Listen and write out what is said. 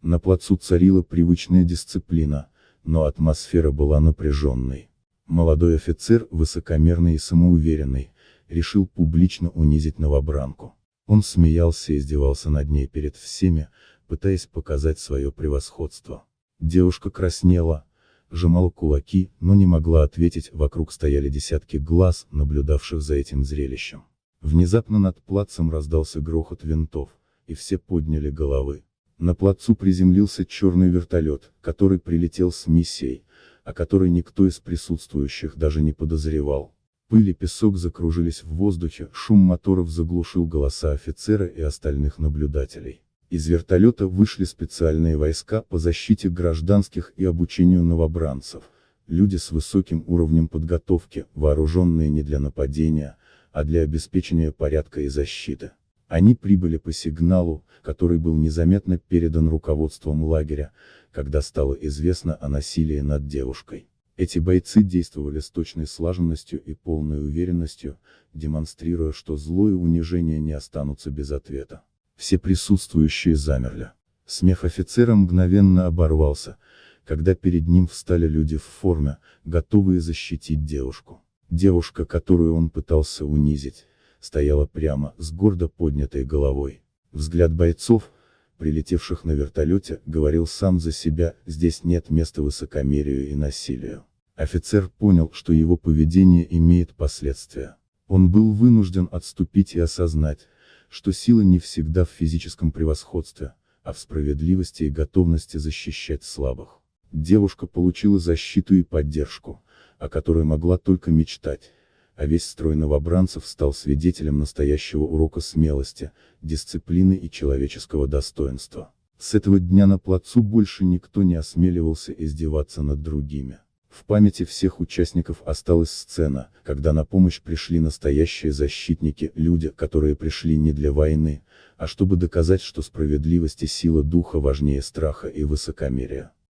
На плацу царила привычная дисциплина, но атмосфера была напряженной. Молодой офицер, высокомерный и самоуверенный, решил публично унизить новобранку. Он смеялся и издевался над ней перед всеми, пытаясь показать свое превосходство. Девушка краснела, сжимала кулаки, но не могла ответить, вокруг стояли десятки глаз, наблюдавших за этим зрелищем. Внезапно над плацем раздался грохот винтов, и все подняли головы. На плацу приземлился черный вертолет, который прилетел с миссией, о которой никто из присутствующих даже не подозревал. Пыль и песок закружились в воздухе, шум моторов заглушил голоса офицера и остальных наблюдателей. Из вертолета вышли специальные войска по защите гражданских и обучению новобранцев, люди с высоким уровнем подготовки, вооруженные не для нападения, а для обеспечения порядка и защиты. Они прибыли по сигналу, который был незаметно передан руководством лагеря, когда стало известно о насилии над девушкой. Эти бойцы действовали с точной слаженностью и полной уверенностью, демонстрируя, что зло и унижение не останутся без ответа. Все присутствующие замерли. Смех офицера мгновенно оборвался, когда перед ним встали люди в форме, готовые защитить девушку. Девушка, которую он пытался унизить, стояла прямо, с гордо поднятой головой. Взгляд бойцов, прилетевших на вертолете, говорил сам за себя: здесь нет места высокомерию и насилию. Офицер понял, что его поведение имеет последствия. Он был вынужден отступить и осознать, что сила не всегда в физическом превосходстве, а в справедливости и готовности защищать слабых. Девушка получила защиту и поддержку, о которой могла только мечтать, а весь строй новобранцев стал свидетелем настоящего урока смелости, дисциплины и человеческого достоинства. С этого дня на плацу больше никто не осмеливался издеваться над другими. В памяти всех участников осталась сцена, когда на помощь пришли настоящие защитники, люди, которые пришли не для войны, а чтобы доказать, что справедливость и сила духа важнее страха и высокомерия.